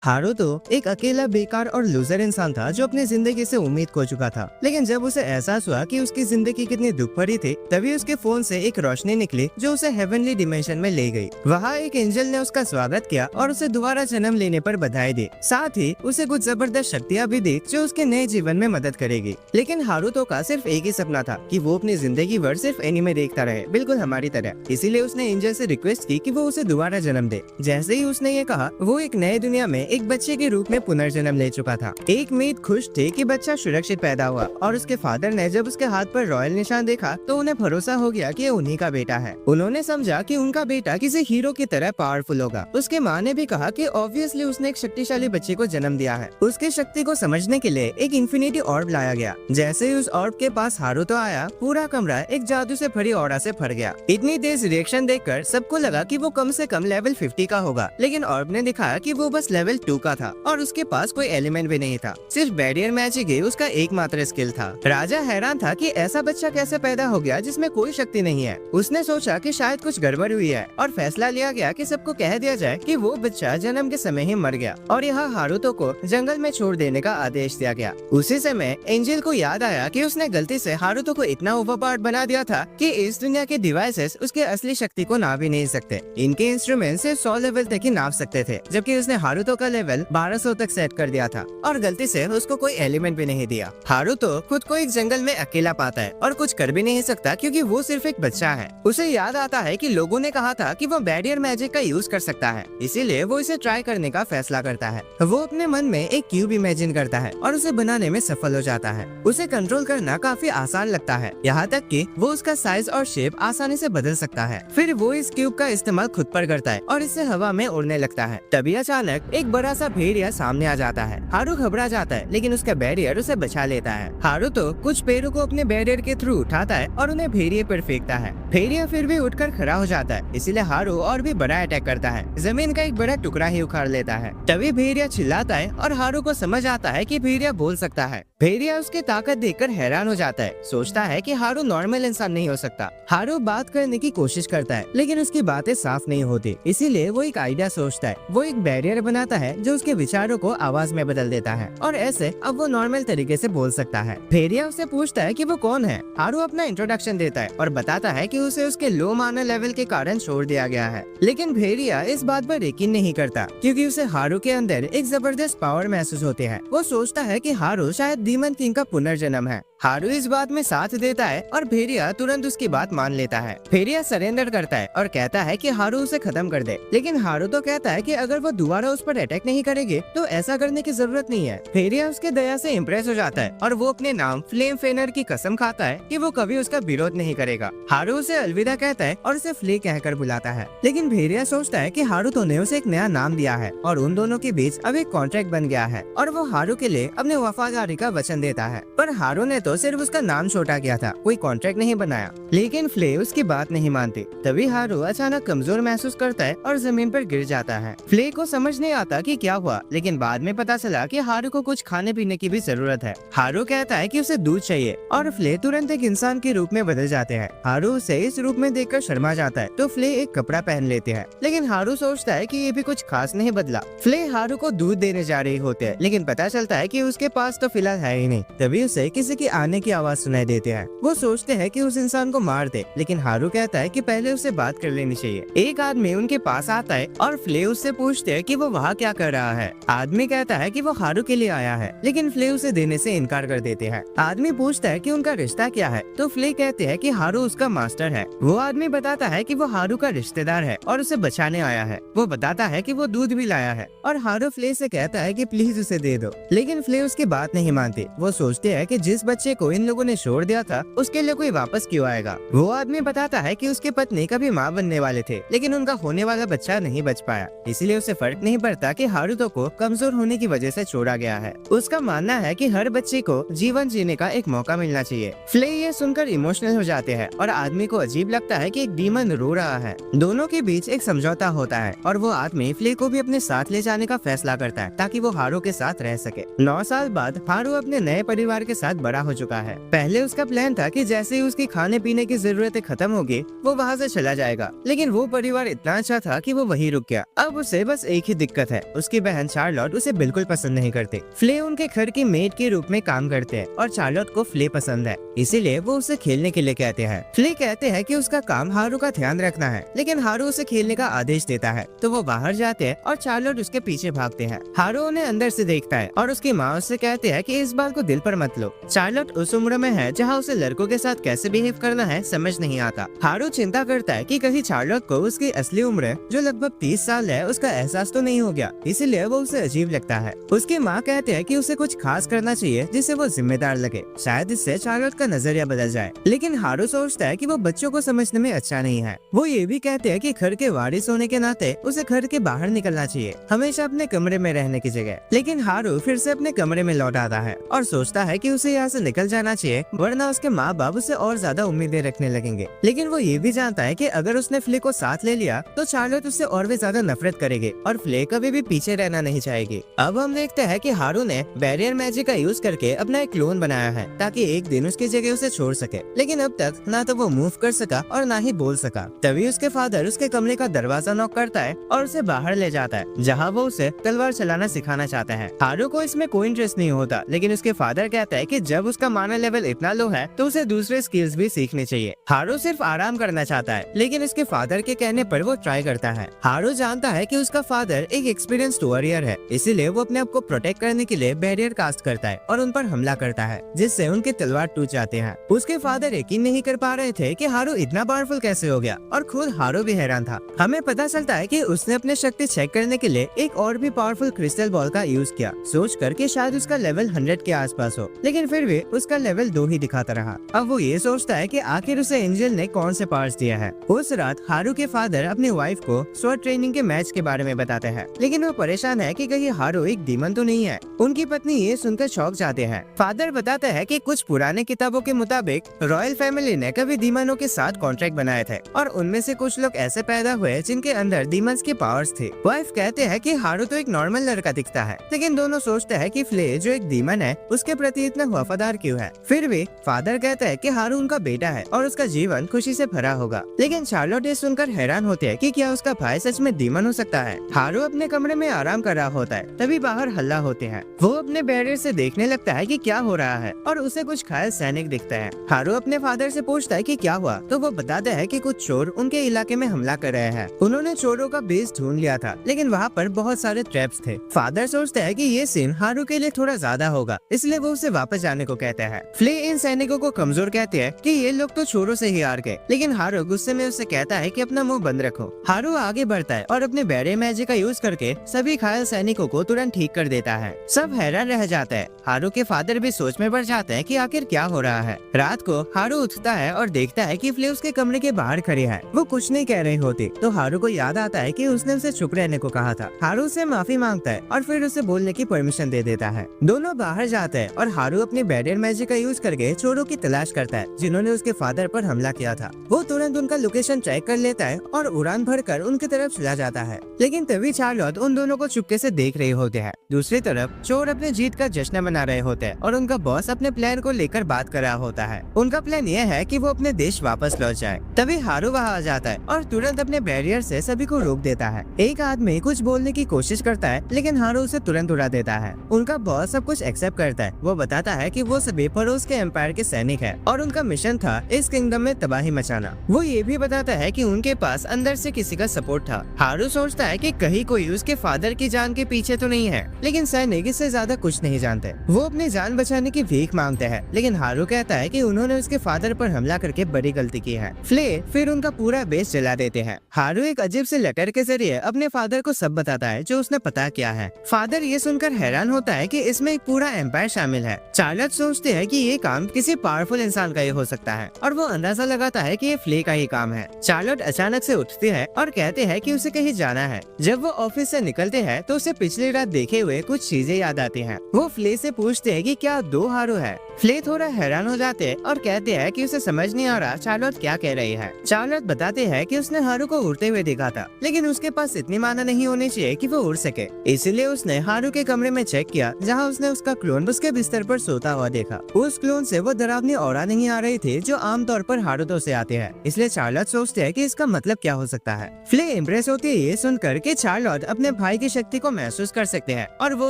Haruto एक अकेला बेकार और लूजर इंसान था जो अपनी जिंदगी से उम्मीद खो चुका था। लेकिन जब उसे एहसास हुआ कि उसकी जिंदगी कितनी दुख भरी थी, तभी उसके फोन से एक रोशनी निकली जो उसे हेवनली डिमेंशन में ले गई। वहाँ एक एंजल ने उसका स्वागत किया और उसे दोबारा जन्म लेने पर बधाई दी। साथ ही उसे कुछ जबरदस्त शक्तियाँ भी दी जो उसके नए जीवन में मदद करेगी। लेकिन हारुतो का सिर्फ एक ही सपना था कि वो अपनी जिंदगी भर सिर्फ एनिमे देखता रहे, बिल्कुल हमारी तरह। इसीलिए उसने एंजल से रिक्वेस्ट की कि वो उसे दोबारा जन्म दे। जैसे ही उसने ये कहा, वो एक नए दुनिया में एक बच्चे के रूप में पुनर्जन्म ले चुका था। एक मीत खुश थे कि बच्चा सुरक्षित पैदा हुआ और उसके फादर ने जब उसके हाथ पर रॉयल निशान देखा तो उन्हें भरोसा हो गया कि ये उन्हीं का बेटा है। उन्होंने समझा कि उनका बेटा किसी हीरो की तरह पावरफुल होगा। उसके माँ ने भी कहा कि ऑब्वियसली उसने एक शक्तिशाली बच्चे को जन्म दिया है। उसकी शक्ति को समझने के लिए एक इन्फिनिटी ऑर्ब लाया गया। जैसे ही उस ऑर्ब के पास हारुतो आया, पूरा कमरा एक जादू से भरी ऑरा से भर गया। इतनी तेज रिएक्शन देखकर सबको लगा कि वो कम से कम लेवल 50 का होगा, लेकिन ऑर्ब ने दिखाया कि वो बस लेवल 2 का था और उसके पास कोई एलिमेंट भी नहीं था। सिर्फ बैरियर मैजिक ही उसका एकमात्र स्किल था। राजा हैरान था कि ऐसा बच्चा कैसे पैदा हो गया जिसमें कोई शक्ति नहीं है। उसने सोचा कि शायद कुछ गड़बड़ हुई है और फैसला लिया गया कि सबको कह दिया जाए कि वो बच्चा जन्म के समय ही मर गया और यहाँ हारुतो को जंगल में छोड़ देने का आदेश दिया गया। उसी समय एंजल को याद आया कि उसने गलती से हारुतो को इतना ओवरपावर्ड बना दिया था कि इस दुनिया के डिवाइसेस उसके असली शक्ति को नाप ही नहीं सकते। इनके इंस्ट्रूमेंट सिर्फ 100 लेवल तक ही नाप सकते थे, जबकि उसने हारुतो का लेवल 1200 तक सेट कर दिया था और गलती से उसको कोई एलिमेंट भी नहीं दिया। हारुतो खुद को एक जंगल में अकेला पाता है और कुछ कर भी नहीं सकता क्योंकि वो सिर्फ एक बच्चा है। उसे याद आता है कि लोगों ने कहा था कि वो बैरियर मैजिक का यूज कर सकता है, इसीलिए वो इसे ट्राई करने का फैसला करता है। वो अपने मन में एक क्यूब इमेजिन करता है और उसे बनाने में सफल हो जाता है। उसे कंट्रोल करना काफी आसान लगता है, यहाँ तक कि वो उसका साइज और शेप आसानी से बदल सकता है। फिर वो इस क्यूब का इस्तेमाल खुद पर करता है और इससे हवा में उड़ने लगता है। तभी अचानक एक बड़ा सा भेड़िया सामने आ जाता है। हारू घबरा जाता है, लेकिन उसका बैरियर उसे बचा लेता है। हारू तो कुछ पेड़ों को अपने बैरियर के थ्रू उठाता है और उन्हें भेड़िए पर फेंकता है। भेड़िया फिर भी उठकर खड़ा हो जाता है, इसीलिए हारू और भी बड़ा अटैक करता है। जमीन का एक बड़ा टुकड़ा ही उखाड़ लेता है। तभी भेड़िया चिल्लाता है और हारू को समझ आता है कि भेड़िया बोल सकता है। भेड़िया उसकी ताकत देखकर हैरान हो जाता है, सोचता है कि हारू नॉर्मल इंसान नहीं हो सकता। हारू बात करने की कोशिश करता है, लेकिन उसकी बातें साफ नहीं होती, इसीलिए वो एक आइडिया सोचता है। वो एक बैरियर बनाता है जो उसके विचारों को आवाज में बदल देता है और ऐसे अब वो नॉर्मल तरीके से बोल सकता है। भेड़िया उससे पूछता है कि वो कौन है। हारू अपना इंट्रोडक्शन देता है और बताता है कि उसे उसके लो मानव लेवल के कारण छोड़ दिया गया है। लेकिन भेड़िया इस बात पर यकीन नहीं करता क्योंकि उसे हारू के अंदर एक जबरदस्त पावर महसूस होती है। वो सोचता है कि हारू शायद डीमन किंग का पुनर्जन्म है। हारू इस बात में साथ देता है और भेड़िया तुरंत उसकी बात मान लेता है। भेड़िया सरेंडर करता है और कहता है कि हारू उसे खत्म कर दे, लेकिन हारू तो कहता है कि अगर वो दोबारा उस पर अटैक नहीं करेंगे तो ऐसा करने की जरूरत नहीं है। भेड़िया उसके दया से इम्प्रेस हो जाता है और वो अपने नाम फ्लेम फेनर की कसम खाता है कि वो कभी उसका विरोध नहीं करेगा। हारू उसे अलविदा कहता है और उसे फ्ले कहकर बुलाता है, लेकिन भेड़िया सोचता है कि हारुतो ने उसे एक नया नाम दिया है और उन दोनों के बीच अब एक कॉन्ट्रैक्ट बन गया है और वो हारू के लिए अपने वफादारी का वचन देता है। पर हारू ने तो सिर्फ उसका नाम छोटा किया था, कोई कॉन्ट्रैक्ट नहीं बनाया। लेकिन फ्ले उसकी बात नहीं मानती। तभी हारू अचानक कमजोर महसूस करता है और जमीन पर गिर जाता है। फ्ले को समझ नहीं आता कि क्या हुआ, लेकिन बाद में पता चला कि हारू को कुछ खाने पीने की भी जरूरत है। हारू कहता है कि उसे दूध चाहिए और फ्ले तुरंत एक इंसान के रूप में बदल जाते हैं। हारू उसे इस रूप में देखकर शर्मा जाता है तो फ्ले एक कपड़ा पहन लेते हैं, लेकिन हारू सोचता है कि ये भी कुछ खास नहीं बदला। फ्ले हारू को दूध देने जा रही होते हैं, लेकिन पता चलता है कि उसके पास तो फिलहाल है ही नहीं। तभी उसे किसी की आने की आवाज सुनाई देते हैं। वो सोचते हैं कि उस इंसान को मार दे, लेकिन हारू कहता है कि पहले उससे बात कर लेनी चाहिए। एक आदमी उनके पास आता है और फ्ले उससे पूछते हैं कि वो वहाँ क्या कर रहा है। आदमी कहता है कि वो हारू के लिए आया है, लेकिन फ्ले उसे देने से इनकार कर देते हैं। आदमी पूछता है कि उनका रिश्ता क्या है, तो फ्ले कहते हैं कि हारू उसका मास्टर है। वो आदमी बताता है कि वो हारू का रिश्तेदार है और उसे बचाने आया है। वो बताता है कि वो दूध भी लाया है और हारू फ्ले से कहता है कि प्लीज उसे दे दो, लेकिन फ्ले उसकी बात नहीं मानती। वो सोचते हैं कि जिस बच्चे को इन लोगों ने छोड़ दिया था उसके लिए कोई वापस क्यों आएगा। वो आदमी बताता है कि उसके पत्नी कभी माँ बनने वाले थे, लेकिन उनका होने वाला बच्चा नहीं बच पाया, इसलिए उसे फर्क नहीं पड़ता कि हारुतो को कमजोर होने की वजह से छोड़ा गया है। उसका मानना है कि हर बच्चे को जीवन जीने का एक मौका मिलना चाहिए। फ्ले ये सुनकर इमोशनल हो जाते हैं और आदमी को अजीब लगता है कि एक डीमन रो रहा है। दोनों के बीच एक समझौता होता है और वो आदमी फ्ले को भी अपने साथ ले जाने का फैसला करता है ताकि वो हारू के साथ रह सके। 9 साल बाद हारू अपने नए परिवार के साथ बड़ा हो चुका है। पहले उसका प्लान था कि जैसे ही उसकी खाने पीने की जरूरतें खत्म होगी वो वहाँ से चला जाएगा, लेकिन वो परिवार इतना अच्छा था कि वो वहीं रुक गया। अब उसे बस एक ही दिक्कत है, उसकी बहन चार्लोट उसे बिल्कुल पसंद नहीं करती। फ्ले उनके घर की मेड के रूप में काम करते हैं और चार्लोट को फ्ले पसंद है, इसीलिए वो उसे खेलने के लिए कहते हैं। फ्ले कहते हैं कि उसका काम हारू का ध्यान रखना है, लेकिन हारू उसे खेलने का आदेश देता है, तो वो बाहर जाते हैं और चार्लोट उसके पीछे भागते हैं। हारू उन्हें अंदर से देखता है और उसकी माँ उससे कहते हैं कि इस बात को दिल पर मत लो। चार्लोट उस उम्र में है जहाँ उसे लड़कों के साथ कैसे बिहेव करना है समझ नहीं आता। हारू चिंता करता है कि कहीं चार्लोट को उसकी असली उम्र जो लगभग 30 साल है उसका एहसास तो नहीं हो गया, इसीलिए वो उसे अजीब लगता है। उसकी माँ कहते हैं कि उसे कुछ खास करना चाहिए जिससे वो जिम्मेदार लगे, शायद इससे चार्लोट का नजरिया बदल जाए। लेकिन हारू सोचता है कि वो बच्चों को समझने में अच्छा नहीं है। वो ये भी कहते हैं कि घर के वारिस होने के नाते उसे घर के बाहर निकलना चाहिए, हमेशा अपने कमरे में रहने की जगह। लेकिन हारू फिर से अपने कमरे में लौट आता है और सोचता है कि उसे यहाँ से निकल जाना चाहिए, वरना उसके माँ बाप उसे और ज्यादा उम्मीदें रखने लगेंगे। लेकिन वो ये भी जानता है कि अगर उसने फ्ले को साथ ले लिया तो चार्लोट उससे और भी ज्यादा नफरत करेगी और फ्ले कभी भी पीछे रहना नहीं चाहेगी। अब हम देखते हैं कि हारू ने बैरियर मैजिक का यूज करके अपना एक क्लोन बनाया है ताकि एक दिन उसकी जगह उसे छोड़ सके, लेकिन अब तक ना तो वो मूव कर सका और ना ही बोल सका। तभी उसके फादर उसके कमरे का दरवाजा नॉक करता है और उसे बाहर ले जाता है, जहाँ वो उसे तलवार चलाना सिखाना चाहता है। हारू को इसमें कोई इंटरेस्ट नहीं होता, लेकिन उसके फादर कहता है कि जब उसका माना लेवल इतना लो है तो उसे दूसरे स्किल्स भी सीखने चाहिए। हारू सिर्फ आराम करना चाहता है, लेकिन उसके फादर के कहने पर वो ट्राई करता है। हारू जानता है कि उसका फादर एक एक्सपीरियंस्ड वॉरियर है, इसीलिए वो अपने आप को प्रोटेक्ट करने के लिए बैरियर कास्ट करता है और उन पर हमला करता है, जिससे उनके तलवार टूट जाते हैं। उसके फादर यकीन नहीं कर पा रहे थे कि हारू इतना पावरफुल कैसे हो गया और खुद हारू भी हैरान था। हमें पता चलता है कि उसने अपने शक्ति चेक करने के लिए एक और भी पावरफुल क्रिस्टल बॉल का यूज किया, सोच कर कि शायद उसका लेवल 100 के आसपास हो, लेकिन फिर भी उसका लेवल 2 ही दिखाता रहा। अब वो ये सोचता है कि आखिर उसे एंजल ने कौन से पावर्स दिया है। उस रात हारू के फादर अपनी वाइफ को स्वॉर्ड ट्रेनिंग के मैच के बारे में बताते हैं, लेकिन वो परेशान है कि कहीं हारू एक डीमन तो नहीं है। उनकी पत्नी ये सुनकर शॉक जाते हैं। फादर बताते हैं कि कुछ पुराने किताबों के मुताबिक रॉयल फैमिली ने कभी डीमनों के साथ कॉन्ट्रैक्ट बनाए थे और उनमें से कुछ लोग ऐसे पैदा हुए जिनके अंदर डीमंस के पावर्स थे। वाइफ कहते हैं कि हारू तो एक नॉर्मल लड़का दिखता है, लेकिन दोनों सोचते हैं कि फ्ले जो एक डीमन है उसके प्रति इतना वफादार क्यों है। फिर भी फादर कहता है कि हारू उनका बेटा है और उसका जीवन खुशी से भरा होगा, लेकिन चार्लोट ये सुनकर हैरान होते हैं कि क्या उसका भाई सच में डीमन हो सकता है। हारू अपने कमरे में आराम कर रहा होता है, तभी बाहर हल्ला होते हैं। वो अपने बैरियर से देखने लगता है कि क्या हो रहा है और उसे कुछ घायल सैनिक दिखते हैं। हारू अपने फादर से पूछता है कि क्या हुआ, तो वो बताते हैं कि कुछ चोर उनके इलाके में हमला कर रहे हैं। उन्होंने चोरों का बेस ढूंढ लिया था, लेकिन वहाँ पर बहुत सारे ट्रैप्स थे। फादर सोचते हैं कि ये सीन हारू के लिए थोड़ा ज्यादा होगा, इसलिए वो उसे वापस जाने को कहते हैं। फ्ले इन सैनिकों को कमजोर कहते हैं कि ये लोग तो चोरों से ही हार गए, लेकिन हारू गुस्से में उससे कहता है कि अपना मुंह बंद रखो। हारू आगे बढ़ता है और अपने बैरियर मैजिक का यूज करके सभी घायल सैनिकों को तुरंत ठीक कर देता है। सब हैरान रह जाता है। हारू के फादर भी सोच में पड़ जाते हैं कि आखिर क्या हो रहा है। रात को हारू उठता है और देखता है कि फ्ले उसके कमरे के बाहर खड़ी है। वो कुछ नहीं कह रही होती, तो हारू को याद आता है कि उसने उसे चुप रहने को कहा था। हारू से माफी मांगता है और फिर उसे बोलने की परमिशन दे देता है। दोनों बाहर जाते हैं और हारू अपने बैरियर मैजिक का यूज करके चोरों की तलाश करता है जिन्होंने उसके फादर पर हमला किया था। वो तुरंत उनका लोकेशन चेक कर लेता है और उड़ान भरकर उनकी तरफ चला जाता है, लेकिन तभी चार्लोट उन दोनों को चुपके से देख रहे होते हैं। दूसरी तरफ चोर अपने जीत का जश्न मना रहे होते हैं और उनका बॉस अपने प्लान को लेकर बात कर रहा होता है। उनका प्लान यह है कि वो अपने देश वापस लौट जाए। तभी हारू वहाँ आ जाता है और तुरंत अपने बैरियर से सभी को रोक देता है। एक आदमी कुछ बोलने की कोशिश करता है, लेकिन हारू उसे तुरंत उड़ा देता है। उनका बॉस सब कुछ एक्सेप्ट करता है। वो बताता है कि वो सभी फरोज के एम्पायर के सैनिक है और उनका मिशन था इस किंगडम में तबाही मचाना। वो ये भी बताता है कि उनके पास अंदर से किसी का सपोर्ट था। हारू सोचता है कि कहीं कोई उसके फादर की जान के पीछे तो नहीं है, लेकिन सैनिक इससे ज्यादा कुछ नहीं जानते। वो अपनी जान बचाने की भीख मांगते हैं, लेकिन हारू कहता है कि उन्होंने उसके फादर पर हमला करके बड़ी गलती की है। फ्ले फिर उनका पूरा बेस जला देते हैं। हारू एक अजीब से लेटर के जरिए अपने फादर को सब बताता है जो उसने पता किया है। फादर ये सुनकर हैरान होता है कि इसमें एक पूरा एम्पायर शामिल है। चार्लोट सोचते हैं कि ये काम किसी पावरफुल इंसान का ही हो सकता है और वो अंदाजा लगाता है कि ये फ्ले का ही काम है। चार्लोट अचानक से उठती है और कहते हैं कि उसे कहीं जाना है। जब वो ऑफिस से निकलते हैं तो उसे पिछली रात देखे हुए कुछ चीजें याद आती हैं। वो फ्ले से पूछते हैं कि क्या 2 हारू है। फ्ले थोड़ा हैरान हो जाते हैं और कहते हैं कि उसे समझ नहीं आ रहा चार्लोट क्या कह रही है। चार्लोट बताते हैं कि उसने हारू को उड़ते हुए देखा था, लेकिन उसके पास इतनी माना नहीं होनी चाहिए कि वो उड़ सके। इसीलिए उसने हारू के कमरे में चेक किया, जहाँ उसने उसका क्लोन उसके बिस्तर पर सोता हुआ देखा। उस क्लोन से वो डरावनी ऑरा नहीं आ रही थी जो आमतौर पर हारूतो से आते हैं। इसलिए चार्लोट सोचते है कि इसका मतलब क्या हो सकता है। फ्ले इम्प्रेस होती है ये सुनकर कि चार्लोट अपने भाई की शक्ति को महसूस कर सकते हैं और वो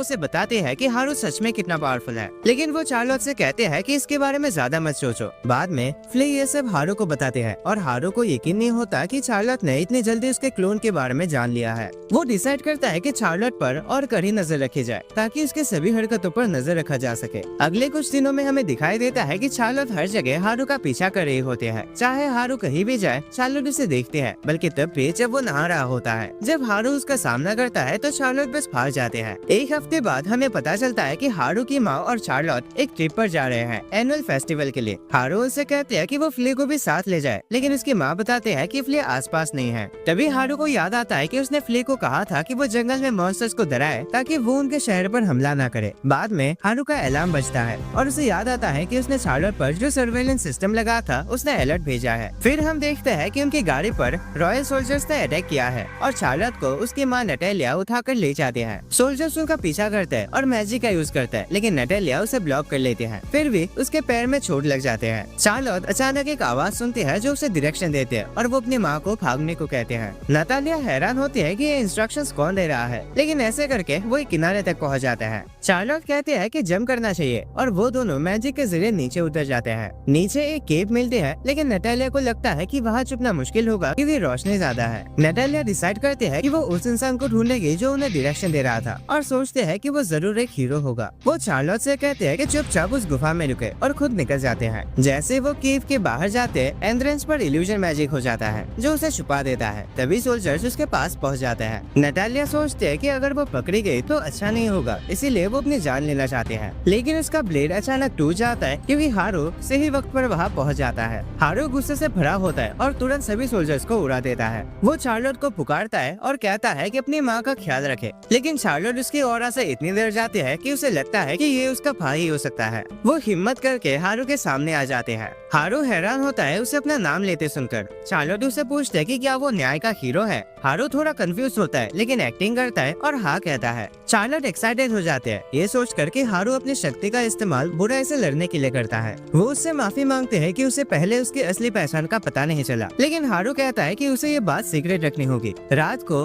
उसे बताते हैं कि हारू सच में कितना पावरफुल है। लेकिन वो चार्लोट से कहते हैं कि इसके बारे में ज्यादा मत सोचो। बाद में फ्ले ये सब हारू को बताते हैं और हारू को यकीन नहीं होता कि चार्लोट ने इतनी जल्दी उसके क्लोन के बारे में जान लिया है। वो डिसाइड करता है कि चार्लोट पर और कड़ी नजर रखी जाए ताकि उसके सभी हरकतों पर नजर रखा जा सके। अगले कुछ दिनों में हमें दिखाई देता है कि चार्लोट हर जगह हारू का पीछा कर रहे होते हैं। चाहे हारू कहीं भी जाए, चार्लोट उसे देखते हैं, बल्कि तब भी जब वो नहा रहा होता है। जब हारू उसका सामना करता है तो चार्लोट बस भाग जाते हैं। एक हफ्ते बाद हमें पता चलता है कि हारू की माँ और चार्लोट एक ट्रिप पर जा रहे हैं एनुअल फेस्टिवल के लिए। हारू उससे कहते हैं कि वो फ्ले को भी साथ ले जाए, लेकिन उसकी माँ बताते हैं कि फ्ले आसपास नहीं है। तभी हारू को याद आता है कि उसने फ्ले को कहा था कि वो जंगल में मॉन्स्टर्स को डराए ताकि वो उनके शहर पर हमला न करे। बाद में हारू का अलार्म बजता है और उसे याद आता है कि उसने चार्लोट पर जो सर्वेलेंस सिस्टम लगा था उसने अलर्ट भेजा है। फिर हम देखते हैं कि उनकी गाड़ी पर रॉयल सोल्जर्स ने अटैक किया है और चार्लोट को उसकी माँ नटेलिया उठाकर ले जाते हैं। सोल्जर्स उनका पीछा करते हैं और मैजिक का यूज करते हैं, लेकिन नटेलिया उसे ब्लॉक कर लेते हैं। फिर भी उसके पैर में चोट लग जाते हैं। चार्लोट अचानक एक आवाज सुनती है जो उसे डायरेक्शन देते हैं और वो अपनी माँ को भागने को कहते हैं। नटालिया हैरान होती है कि ये इंस्ट्रक्शंस कौन दे रहा है, लेकिन ऐसे करके वो एक किनारे तक पहुँच जाता है। चार्लोट कहते हैं कि जंप करना चाहिए और वो दोनों मैजिक के जरिए नीचे उतर जाते हैं। नीचे एक केव मिलती है, लेकिन नटालिया को लगता है कि वहाँ छुपना मुश्किल होगा क्योंकि रोशनी ज्यादा है। नटालिया डिसाइड करते हैं कि वो उस इंसान को ढूंढेगी जो उन्हें डायरेक्शन दे रहा था और सोचते हैं कि वो जरूर एक हीरो होगा। वो चार्लोट से कहते हैं कि चुपचाप उस गुफा में रुके और खुद निकल जाते हैं। जैसे वो केव के बाहर जाते हैं, एंट्रेंस पर इल्यूजन मैजिक हो जाता है जो उसे छुपा देता है। तभी सोल्जर्स उसके पास पहुंच जाते हैं। नटालिया सोचते हैं कि अगर वो पकड़ी गई तो अच्छा नहीं होगा, इसीलिए वो अपनी जान लेना चाहते हैं। लेकिन उसका ब्लेड अचानक टूट जाता है क्योंकि हारू सही वक्त पर वहाँ पहुँच जाता है। हारू गुस्से से भरा होता है और तुरंत सभी सोल्जर्स को उड़ा देता है। वो चार्लोट को पुकारता है और कहता है कि अपनी माँ का ख्याल रखे, लेकिन चार्लोट उसकी ऑरा से इतनी देर जाते हैं कि उसे लगता है कि ये उसका भाई हो सकता है। वो हिम्मत करके हारू के सामने आ जाते हैं। हारू हैरान होता है उसे अपना नाम लेते सुनकर। चार्लोट उससे पूछते है कि क्या वो न्याय का हीरो है। हारू थोड़ा कंफ्यूज होता है, लेकिन एक्टिंग करता है और हाँ कहता है। चार्लोट एक्साइटेड हो जाते हैं ये सोच कर कि हारू अपनी शक्ति का इस्तेमाल बुराई से लड़ने के लिए करता है। वो उससे माफी मांगते हैं कि उसे पहले उसकी असली पहचान का पता नहीं चला, लेकिन हारू कहता है कि उसे ये बात सीक्रेट रखनी होगी। रात को